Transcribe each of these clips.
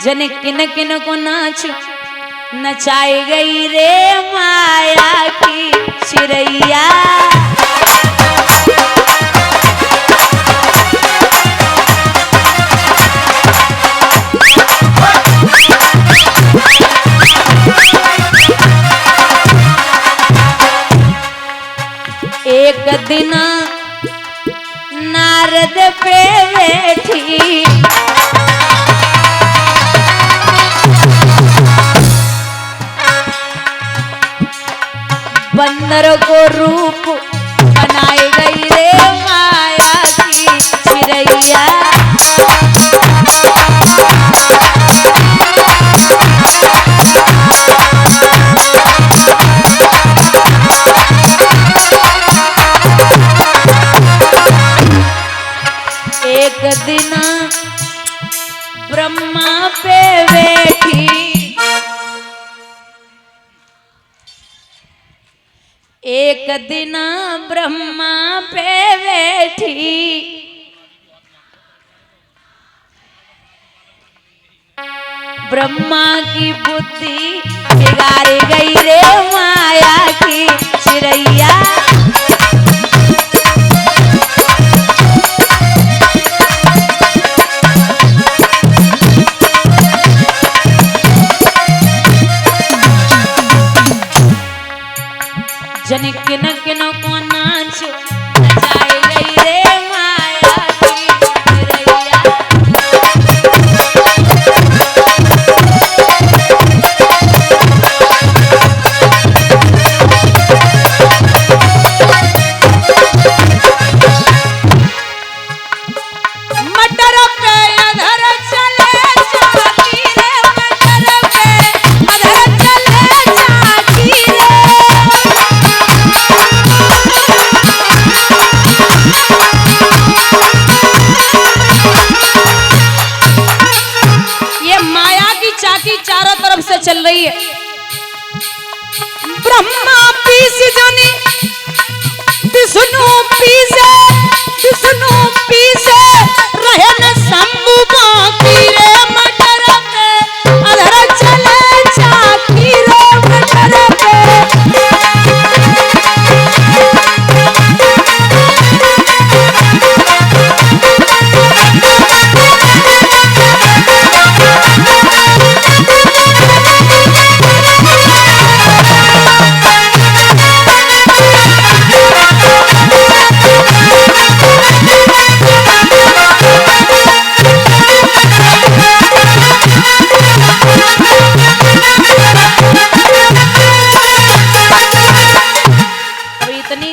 जन किन किन को नाच नचाई गई रे माया की चिड़ैया। एक दिन नारद पे बैठी बंदर को रूप बनाई गई रे माया की चिड़ैया। एक दिन ब्रह्मा पे बैठी एक दिन ब्रह्मा पे बैठी ब्रह्मा की बुद्धि बिगाड़ गई रे माया की चिड़ैया। जन किन किन को नाच नचाई गई रे माया की चिड़ैया। मटर पे अधर चले चाकी रे मटर पे अधर चले चाकी रे। चारों तरफ से चल रही है। ब्रह्मा पीस जाने विष्णु पीसे रहे न शंभु बाकी रे मटर पे अधर चले चाकी रे मटर पे।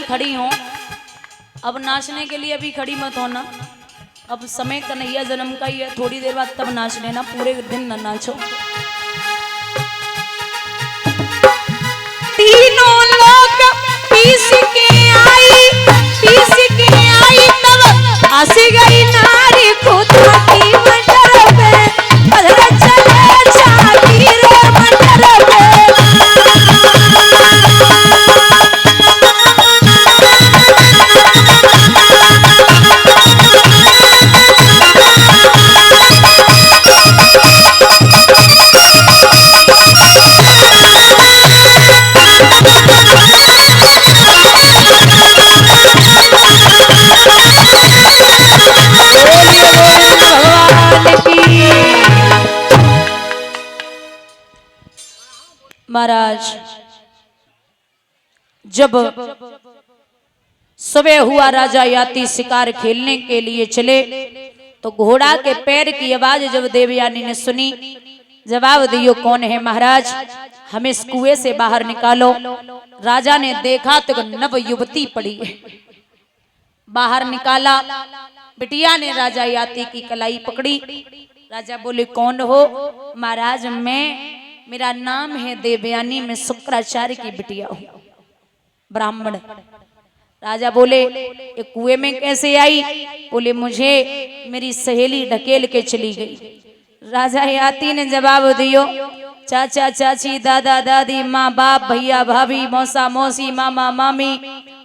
खड़ी हो अब नाचने के लिए अभी खड़ी मत होना। अब समय कन्हैया जन्म का ही है, थोड़ी देर बाद तब नाच लेना, पूरे दिन न नाचो। तीनों लोग पीस के आई तब हंस गई नारी खुदा की मटर पे अधर चले चाकी रे मटर पे। महाराज जब सुबह हुआ राजा याती शिकार खेलने के लिए चले तो घोड़ा के पैर की आवाज जब देवयानी ने सुनी, जवाब दियो कौन है महाराज, हमें इस कुएं से बाहर निकालो। राजा ने देखा तो नव युवती पड़ी है, बाहर निकाला। बिटिया ने राजा याती की कलाई पकड़ी। राजा बोले कौन हो? महाराज मेरा नाम है देवयानी, मैं शुक्राचार्य की बिटिया हूँ, ब्राह्मण। राजा बोले ये कुएं में कैसे आई? बोले मुझे मेरी सहेली ढकेल के चली गई। राजा याती ने जवाब दियो, चाचा चाची दादा दादी माँ बाप भैया भाभी मौसा मौसी मामा मामी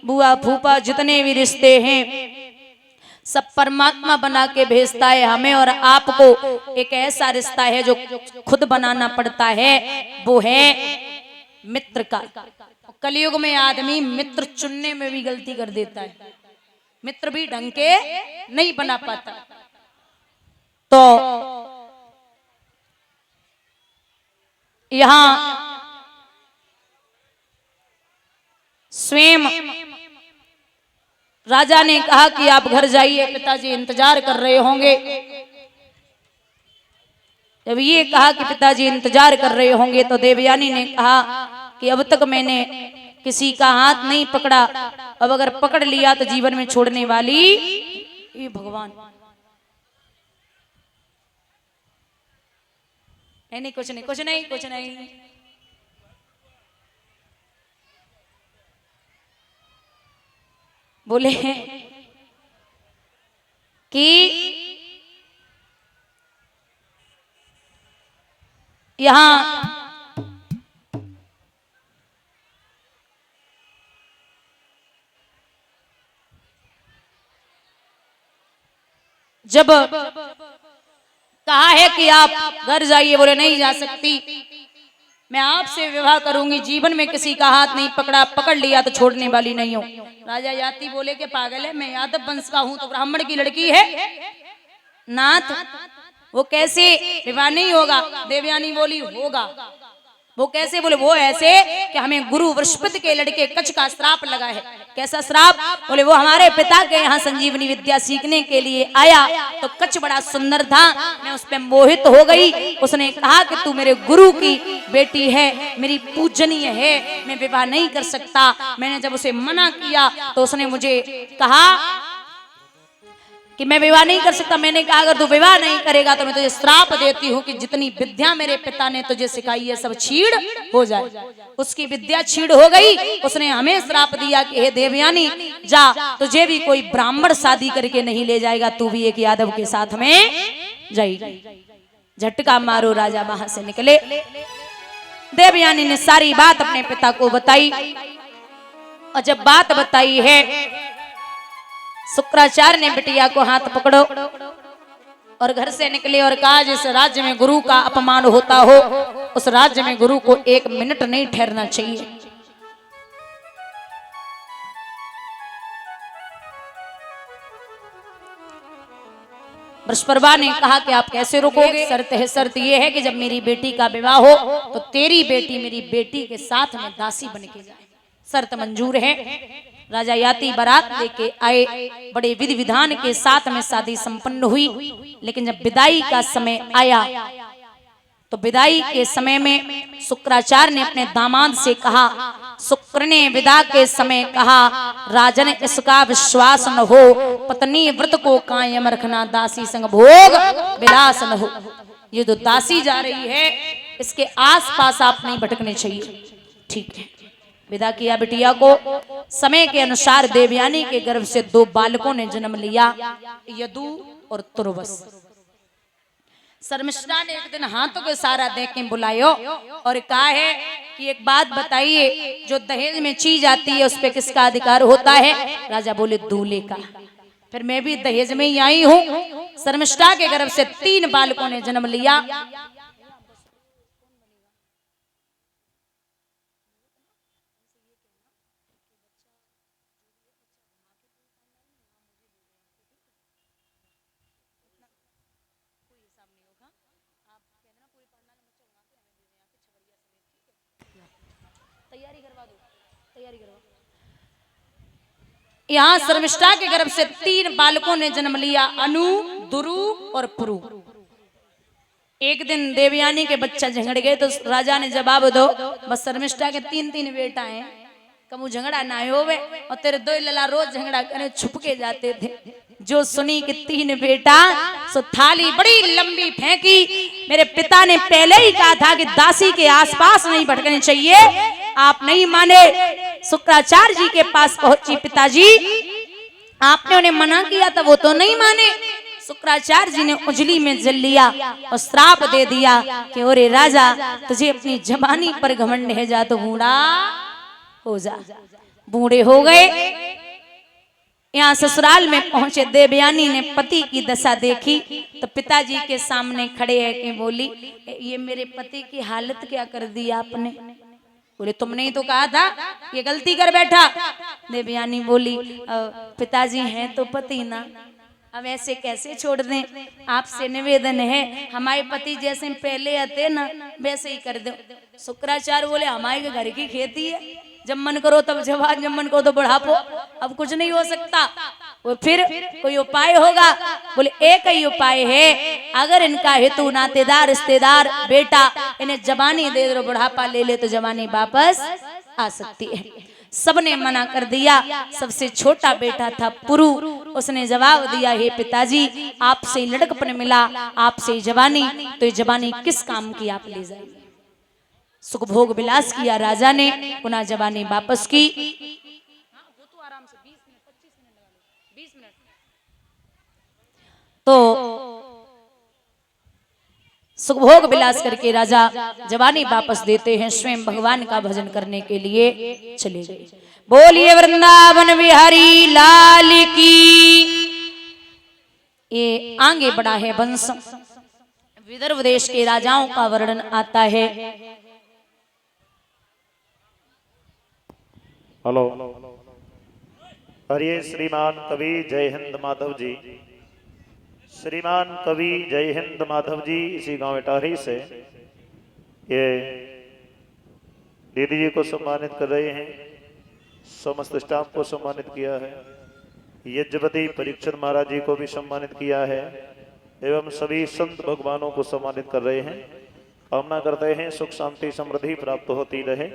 बुआ फूफा जितने भी रिश्ते हैं सब परमात्मा बना के भेजता है। हमें और आपको एक ऐसा रिश्ता है जो खुद बनाना पड़ता है, वो है मित्र का। कलयुग में आदमी मित्र चुनने में भी गलती कर देता है, मित्र भी ढंग के नहीं बना पाता। तो यहां स्वयं राजा ने कहा कि आप घर जाइए, पिताजी इंतजार कर रहे होंगे। जब ये कहा कि पिताजी इंतजार कर रहे होंगे तो देवयानी ने कहा कि अब तक मैंने किसी का हाथ नहीं पकड़ा, अब अगर पकड़ लिया तो जीवन में छोड़ने वाली ये भगवान नहीं, कुछ नहीं, कुछ नहीं, कुछ नहीं। बोले कि यहां जब कहा है कि आप घर जाइए, बोले नहीं जा सकती, मैं आपसे विवाह करूंगी, जीवन में किसी का हाथ नहीं पकड़ा, पकड़ लिया तो छोड़ने वाली नहीं हूं। राजा याति बोले कि पागल है, मैं यादव वंश का हूं तो ब्राह्मण की लड़की है नाथ, वो कैसे विवाह नहीं होगा। देवयानी बोली होगा। वो कैसे? बोले वो ऐसे कि हमें गुरु वृषपति के लड़के कच्छ का श्राप लगा है। कैसा श्राप? बोले वो हमारे पिता के यहाँ संजीवनी विद्या सीखने के लिए आया तो कच्छ बड़ा सुंदर था, मैं उस पर मोहित हो गई। उसने कहा कि तू मेरे गुरु की बेटी है, मेरी पूजनीय है, मैं विवाह नहीं कर सकता। मैंने जब उसे मना किया तो उसने मुझे कहा कि मैं विवाह नहीं कर सकता। मैंने कहा अगर तू विवाह नहीं करेगा तो मैं तुझे श्राप देती हूँ कि जितनी विद्या मेरे पिता ने तुझे सिखाई है सब छीड़ हो जाए। उसकी विद्या छीड़ हो गई। उसने हमें श्राप दिया कि हे देवयानी जा, तुझे भी कोई ब्राह्मण शादी करके नहीं ले जाएगा, तू भी एक यादव के साथ में जाएगी। झटका मारो राजा वहां से निकले। देवयानी ने सारी बात अपने पिता को बताई और जब बात बताई है शुक्राचार्य ने बिटिया को हाथ पकड़ो और घर से निकले और कहा जिस राज्य में गुरु का अपमान होता हो उस राज्य में गुरु को एक मिनट नहीं ठहरना चाहिए। बृहस्पति ने कहा कि आप कैसे रुकोगे? शर्त है, शर्त यह है कि जब मेरी बेटी का विवाह हो तो तेरी बेटी मेरी बेटी के साथ में दासी बन के जाए। शर्त मंजूर है। राजा याति बारात लेके आए, बड़े विधि विधान के साथ में शादी संपन्न हुई। लेकिन जब विदाई का समय आया तो विदाई के समय में शुक्राचार्य ने अपने दामाद से कहा, शुक्र ने विदा के समय कहा राजन इसका विश्वास न हो, पत्नी व्रत को कायम रखना, दासी संग भोग विलास न हो। ये जो दासी जा रही है इसके आसपास आप नहीं भटकने चाहिए। ठीक है, विदा किया बिटिया को। समय के अनुसार देवयानी के गर्भ से 2 बालकों ने जन्म लिया, यदु और तुर्वस। शर्मिष्ठा ने एक दिन हाथों के सारा देख के बुलायो और कहा है कि एक बात बताइए, जो दहेज में चीज आती है उस पे किसका अधिकार होता है? राजा बोले दूल्हे का। फिर मैं भी दहेज में ही आई हूँ। शर्मिष्ठा के गर्भ से 3 बालकों ने जन्म लिया। यहाँ शर्मिष्ठा के गर्भ से 3 बालकों ने जन्म लिया, अनु, दुरु और पुरु। एक दिन देवयानी के बच्चा झगड़ गए तो राजा ने जवाब दो, बस शर्मिष्ठा के 3 बेटा हैं, कमु झगड़ा ना होवे और तेरे 2 लला रोज झगड़ा करे छुप के जाते थे। जो सुनी कि 3 बेटा सो थाली बड़ी लंबी फेंकी। मेरे पिता ने पहले ही कहा था कि दासी के आसपास नहीं भटकने चाहिए, आप नहीं माने। शुक्राचार्य जी के पास पहुंची, पिताजी आपने उन्हें मना किया था, वो तो नहीं माने। शुक्राचार्य जी ने उंगली में जल लिया और श्राप दे दिया कि ओरे राजा तुझे अपनी जवानी पर घमंड है, जा तो बूढ़ा हो जा। बूढ़े हो गए। यहाँ ससुराल में पहुंचे देवयानी ने पति की दशा देखी तो पिताजी के सामने खड़े है कि बोली ये मेरे पति की हालत क्या कर दी आपने। बोले तुमने ही तो कहा था ये गलती कर बैठा। देवयानी बोली पिताजी हैं तो पति ना, अब ऐसे कैसे छोड़ दें, आपसे निवेदन है हमारे पति जैसे पहले आते ना वैसे ही कर दो। शुक्राचार्य बोले हमारे घर की खेती है, जब मन करो तब जवान, जब मन करो तो बुढ़ापो, अब कुछ नहीं हो सकता। वो फिर कोई उपाय होगा। बोले एक ही उपाय है, अगर इनका हेतु नातेदार रिश्तेदार बेटा इन्हें जवानी दे दो, बुढ़ापा ले ले तो जवानी वापस आ सकती है। सबने मना कर दिया। सबसे छोटा बेटा था पुरु, उसने जवाब दिया हे पिताजी आपसे लड़कपन मिला, आपसे जवानी, तो ये जवानी किस काम की आप ले जाइए। सुख भोग विलास किया राजा ने, पुनः जवानी वापस की। तो सुख भोग विलास करके राजा जवानी वापस देते हैं, स्वयं भगवान का भजन करने के लिए चले गए। बोलिए वृंदावन बिहारी लाल की। ये आगे बढ़ा है वंश, विदर्भ देश के राजाओं का वर्णन आता है। हेलो, हरिये श्रीमान कवि जय हिंद माधव जी। श्रीमान कवि जय हिंद माधव जी इसी गांव इटारही से ये दीदी जी को सम्मानित कर रहे हैं, समस्त स्टाफ को सम्मानित किया है, यज्ञपति परीक्षण महाराज जी को भी सम्मानित किया है एवं सभी संत भगवानों को सम्मानित कर रहे हैं। कामना करते हैं सुख शांति समृद्धि प्राप्त होती रहे।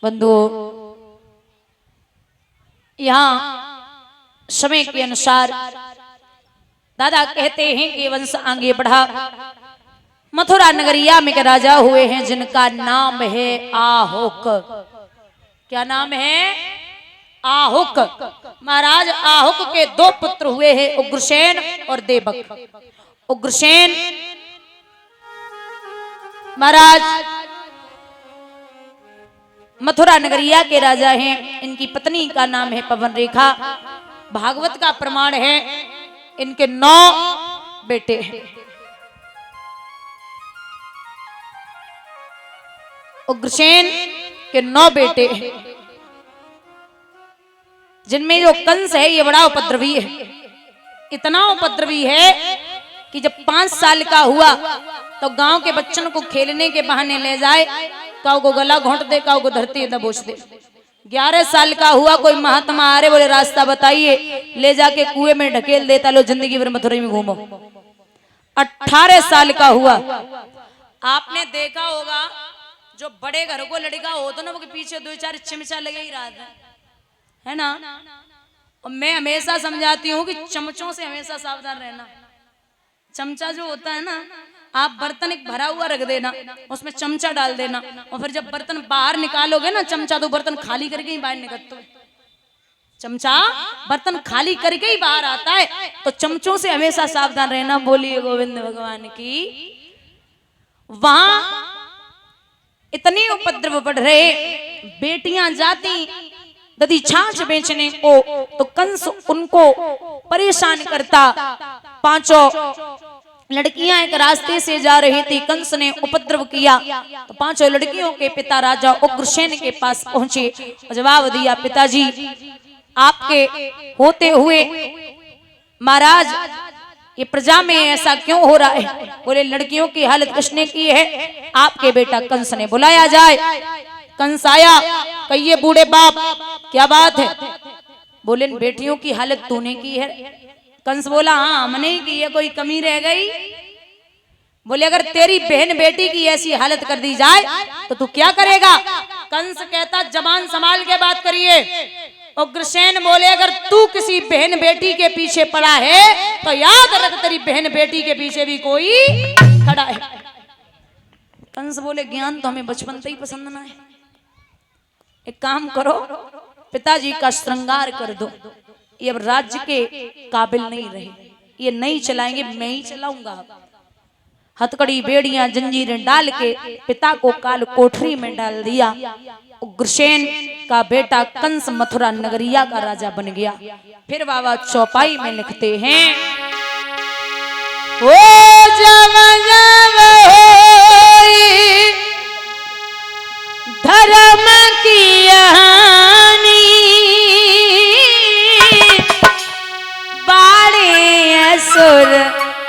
बंधुओं, यहाँ समय के अनुसार दादा कहते हैं कि वंश आगे बढ़ा। मथुरा नगरिया में राजा हुए हैं जिनका नाम है आहुक। क्या नाम है? आहुक। महाराज आहुक के दो पुत्र हुए हैं, उग्रसेन और देवक। उग्रसेन महाराज मथुरा नगरिया के राजा हैं, इनकी पत्नी का नाम है पवन रेखा। भागवत का प्रमाण है इनके 9 बेटे हैं। उग्रसेन के 9 बेटे हैं, जिनमें जो कंस है ये बड़ा उपद्रवी है। इतना उपद्रवी है कि जब 5 साल का हुआ तो गांव के बच्चों को खेलने के बहाने ले जाए, काऊ को गला घोंट दे, काऊ को धरती दबोच दे। 11 साल का हुआ, कोई महात्मा आ रहे बोले रास्ता बताइए, ले जाके कुएं में ढकेल देता, लो जिंदगी भर मथुरा में घूमो। 18 साल का हुआ। आपने देखा होगा जो बड़े घर को लड़का हो तो ना वो के पीछे 2-4 चिमचा लगे ही रहता है ना। और मैं हमेशा समझाती हूँ कि चमचों से हमेशा सावधान रहना। चमचा जो होता है ना, आप बर्तन एक भरा हुआ रख देना, उसमें चमचा डाल देना, और फिर जब बर्तन बाहर निकालोगे ना चमचा, तो बर्तन खाली करके ही बाहर निकलता है। चमचा बर्तन खाली करके ही बाहर आता है, तो चमचों से हमेशा सावधान रहना। बोलिए गोविंद भगवान की। वहां इतने उपद्रव बढ़ रहे, बेटियां जाती यदि छाछ बेचने को तो कंस उनको परेशान करता। 5 लड़कियां एक रास्ते से जा रही थी, कंस ने उपद्रव किया तो 5 लड़कियों के पिता राजा उग्रसेन के पास पहुंचे, जवाब दिया पिताजी आपके होते हुए महाराज ये प्रजा में ऐसा क्यों हो रहा है। बोले लड़कियों की हालत किसने की है? आपके बेटा कंस ने। बुलाया जाए। कंस आया, कहिए बूढ़े बाप क्या बात है? बोले बेटियों की हालत तूने की है। कंस बोला हाँ हमने ही की है, कोई कमी रह गई? बोले अगर तेरी बहन बेटी की ऐसी हालत कर दी जाए तो तू क्या करेगा? कंस कहता जबान संभाल के बात करिए। उग्रसेन बोले अगर तू किसी बहन बेटी के पीछे पड़ा है तो याद रख तेरी बहन बेटी के पीछे भी कोई खड़ा है। कंस बोले ज्ञान तो हमें बचपन से ही पसंद ना है, एक काम करो पिताजी का श्रृंगार कर दो, ये अब राज्य के काबिल नहीं रहे, ये नहीं चलाएंगे, मैं ही चलाऊंगा। हथकड़ी बेड़ियां जंजीरें डाल के पिता को काल कोठरी में डाल दिया। उग्रसेन का बेटा कंस मथुरा नगरिया का राजा बन गया। फिर बाबा चौपाई में लिखते हैं, ओ जब जब होई धर्म की हानि, बाड़े असुर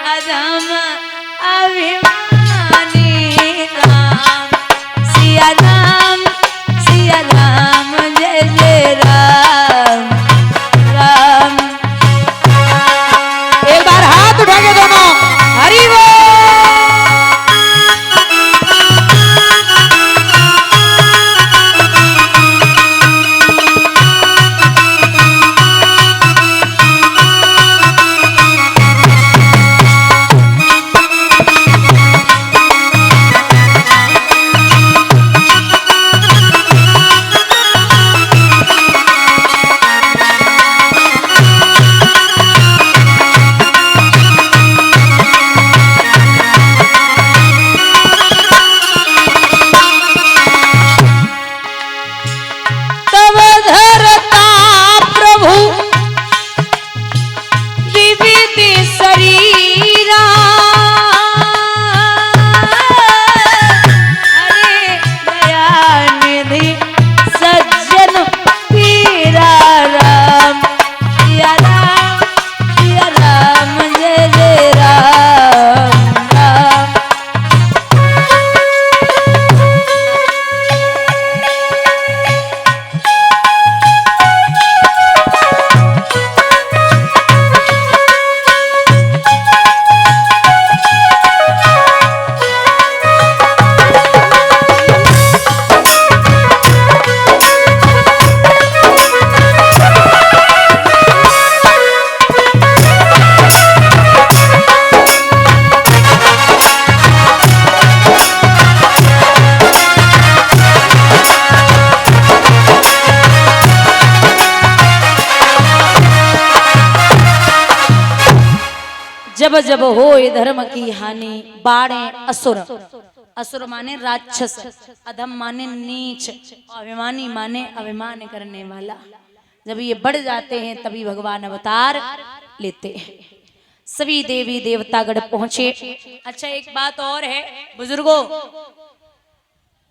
अधम अभिमानी, राम सिया राम जय जय राम राम। एक बार हाथ उठा के दोनों हरि बोल। जब जब हो धर्म की हानि, बाड़े असुर, असुर माने राक्षस, अधम माने नीच, अभिमानी माने अभिमान करने वाला। जब ये बढ़ जाते हैं तभी भगवान अवतार लेते हैं। सभी देवी देवतागण पहुंचे। अच्छा एक बात और है बुजुर्गों,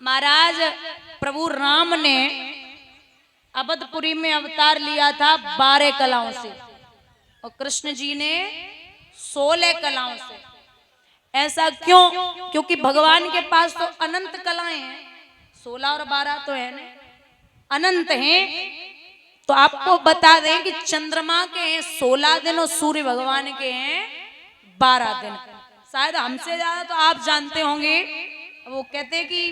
महाराज प्रभु राम ने अवधपुरी में अवतार लिया था 12 कलाओं से और कृष्ण जी ने 16 कलाओं से। ऐसा क्यों? क्योंकि भगवान के पास तो अनंत कलाएं हैं, 16 और 12 तो है ना, अनंत हैं। तो आपको बता दें कि चंद्रमा के हैं 16 दिन और सूर्य भगवान के हैं 12 दिन। शायद हमसे ज्यादा तो आप जानते होंगे। वो कहते हैं कि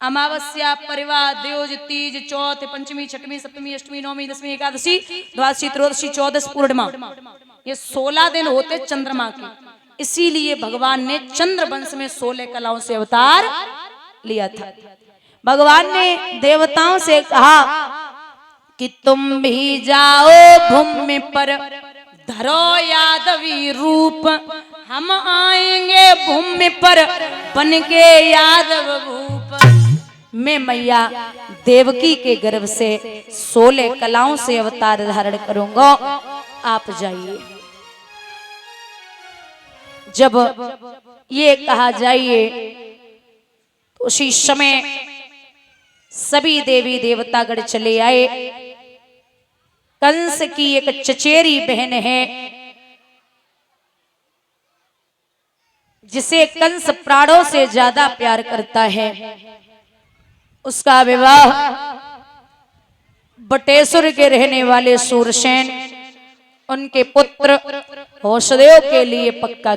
अमावस्या, परिवार, द्विज, तीज, चौथ, पंचमी, छठवीं, सप्तमी, अष्टमी, नवमी, दसवीं, एकादशी, द्वादशी, त्रयोदशी, चौदश, पूर्णिमा, ये 16 दिन होते चंद्रमा के। इसीलिए भगवान ने चंद्र वंश में 16 कलाओं से अवतार लिया था। भगवान ने देवताओं से कहा कि तुम भी जाओ भूमि पर, धरो यादवी रूप, हम आएंगे भूमि पर बन के यादव भूप। मैं मैया देवकी के गर्भ से 16 कलाओं से अवतार धारण करूंगा, आप जाइए। जब ये कहा जाइए तो उसी समय सभी देवी देवतागण चले आए। कंस की एक चचेरी बहन है जिसे कंस प्राणों से ज्यादा प्यार करता है, उसका विवाह बटेश्वर के रहने वाले सूरसेन उनके पुत्र होशदेव के लिए पक्का